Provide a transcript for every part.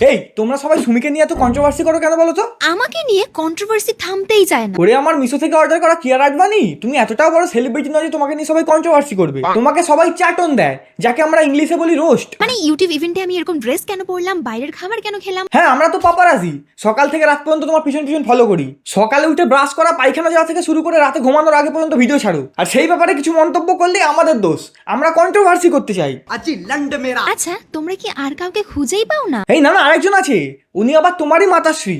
এই তোমরা সবাই সুমিকে নিয়ে এত কন্ট্রোভার্সি করো কেন বলো তো? আমাকে নিয়ে কন্ট্রোভার্সি থামতেই চায় না। ওরে আমার মিশো থেকে অর্ডার করা কিয়ারা আডবাণী, তুমি এতটাও বড় সেলিব্রিটি নয় যে তোমাকে নিয়ে সবাই কন্ট্রোভার্সি করবে। তোমাকে সবাই চ্যাটন দেয়, যাকে আমরা ইংলিশে বলি রোস্ট। মানে ইউটিউব ইভেন্টে আমি এরকম ড্রেস কেন পরলাম, বাইরের খাবার কেন খেলাম? হ্যাঁ, আমরা তো পাপারাজি, সকাল থেকে রাত পর্যন্ত তোমার পিছন পিছন ফলো করি। সকালে উঠে ব্রাশ করা, পায়খানা যাওয়া থেকে শুরু করে রাতে ঘুমানোর আগে পর্যন্ত ভিডিও ছাড়ো, আর সেই ব্যাপারে কিছু মন্তব্য করলে আমাদের দোষ। আমরা কন্ট্রোভার্সি করতে চাই। আচ্ছা, তোমরা কি আর কাউকে খুঁজেই পাও না? এই না না, আরেকজন আছে, উনি আবার তোমারই মাতাশ্রী।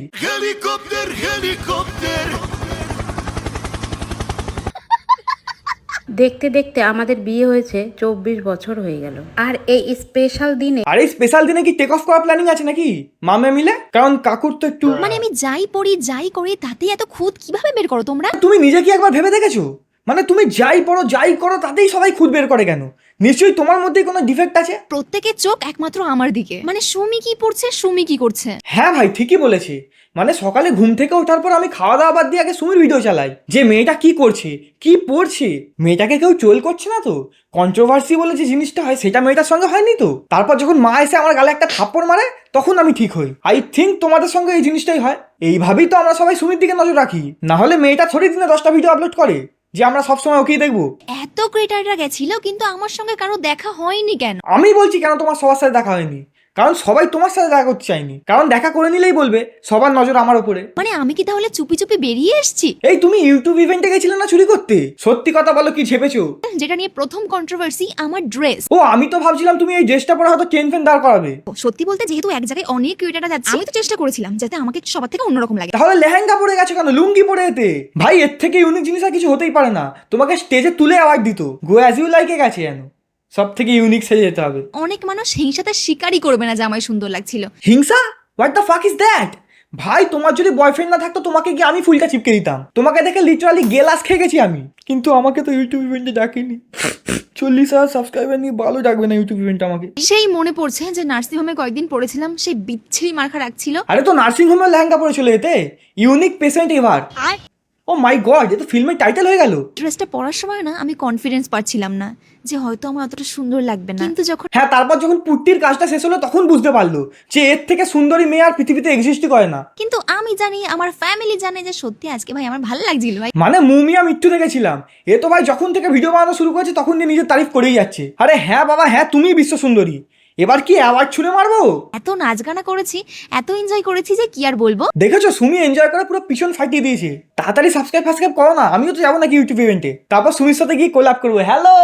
দেখতে দেখতে আমাদের বিয়ে হয়েছে 24 বছর হয়ে গেল। আর এই স্পেশাল দিনে আর এই স্পেশাল দিনে কি টেক অফ করার প্ল্যানিং আছে নাকি মামে মিলে? কারণ কাকুর তো একটু মানে আমি যাই পড়ি যাই করি তাতেই এত খুঁত কিভাবে বের করো তোমরা? তুমি নিজে কি একবার ভেবে দেখেছো? মানে তুমি যাই পড়ো যাই করো তাতেই সবাই খুদ বের করে কেন? নিশ্চয়ই তোমার মধ্যে কোনো ডিফেক্ট আছে। প্রত্যেকের চোখ একমাত্র আমার দিকে। মানে সুমি কি পড়ছে, সুমি কি করছে? হ্যাঁ ভাই, ঠিকই বলেছে। মানে সকালে ঘুম থেকে ওঠার পর আমি খাওয়া দাওয়া বাদ দিয়ে আগে সুমির ভিডিও চালাই, যে মেয়েটা কি করছে কি পড়ছে। মেয়েটাকে কেউ ট্রোল করছে না তো? কন্ট্রোভার্সি বলে যে জিনিসটা হয় সেটা মেয়েটার সঙ্গে হয়নি তো? তারপর যখন মা এসে আমার গালে একটা থাপ্পড় মারে তখন আমি ঠিক হই। আই থিঙ্ক তোমাদের সঙ্গে এই জিনিসটাই হয়। এইভাবেই তো আমরা সবাই সুমির দিকে নজর রাখি, না হলে মেয়েটা থোড়ি দিনে 10টা ভিডিও আপলোড করে যে আমরা সবসময় ওকেই দেখবো। এত ক্রিয়েটাররা গেছিল কিন্তু আমার সঙ্গে কারো দেখা হয়নি কেন? আমি বলছি কেন তোমার সবার সাথে দেখা হয়নি? কারণ সবাই তোমার সাথে দেখা করতে চায়নি। কারণ দেখা করে নিলেই বলবে সবার নজর আমার উপরে। মানে আমি কি তাহলে চুপি চুপি বেরিয়ে এসেছি? এই তুমি ইউটিউব ইভেন্টে গেছিলে না চুরি করতে? সত্যি কথা বলো, কি ঝেপেছো? যেটা নিয়ে প্রথম কন্ট্রোভার্সি আমার ড্রেস। ও, আমি তো ভাবছিলাম তুমি এই ড্রেসটা পরে হয়তো চেন ফেন দাঁড় করাবে। সত্যি বলতে যেহেতু এক জায়গায় অনেক ক্রিয়েটাররা যাচ্ছে, আমি তো চেষ্টা করেছিলাম যাতে আমাকে সবার থেকে অন্যরকম লাগে। তাহলে লেহেঙ্গা পরে গেছো কেন? লুঙ্গি পরে এতে ভাই, এর থেকে ইউনিক জিনিস আর কিছু হতেই পারে না। তোমাকে স্টেজে তুলে অ্যাওয়ার্ড দিত, গো অ্যাজ ইউ লাইকে গেছে যেন। সব থেকে ইউনিক সেজে যেতে হবে। অনেক মানুষ হিংসাতে স্বীকারই করবে না যে আমায় সুন্দর লাগছিল। হিংসা? What the fuck is that? ভাই, তোমার যদি বয়ফ্রেন্ড না থাকতো তোমাকে গিয়ে আমি ফুলটা চিপকে দিতাম। তোমাকে দেখে লিটারালি গেলাস খেয়ে গেছি আমি। কিন্তু আমাকে তো ইউটিউব ইভেন্টে ডাকেনি। 40,000 সাবস্ক্রাইবার নিয়ে ভালো ডাকবে না ইউটিউব ইভেন্ট আমাকে। সেই মনে পড়ছে যে নার্সিংহোমে কয়েকদিন পড়েছিলাম, সেই বিচ্ছিরি মার্কা রাখছিল। আরে তো নার্সিং হোমের লেহেঙ্গা পরে চলে যেতে। ইউনিক পেশেন্ট এবার। ও মাই গড, এ তো ফিল্মের টাইটেল হয়ে গেল। ড্রেসটা পরার সময় না আমি কনফিডেন্স পাচ্ছিলাম না যে হয়তো আমার অতটা সুন্দর লাগবে না, কিন্তু যখন হ্যাঁ, তারপর যখন পুট্টির কাজটা শেষ হলো তখন বুঝতে পারলো যে এর থেকে সুন্দরী মেয়ে আর পৃথিবীতে এক্সিস্টই করে না। কিন্তু আমি জানি, আমার ফ্যামিলি জানে যে সত্যি আজকে ভাই আমার ভালো লাগছিল ভাই। মানে মুমিয়া মৃত্যু দেখেছিলাম। এ তো ভাই যখন থেকে ভিডিও বানানো শুরু করেছে তখন দিয়ে নিজের তারিফ করেই যাচ্ছে। আরে হ্যাঁ বাবা হ্যাঁ, তুমিই বিশ্ব সুন্দরী। এবার কি অ্যাওয়ার্ড ছুঁড়ে মারবো? এত নাচ গানা করেছি, এত এনজয় করেছি যে কি আর বলবো। দেখেছো, সুমি এনজয় করে পুরো পিছন ফাটিয়ে দিয়েছে। তাড়াতাড়ি সাবস্ক্রাইব করো না, আমিও তো যাবো নাকি ইউটিউব ইভেন্টে। তারপর সুমির সাথে গিয়ে কোলাপ করবো। হ্যালো।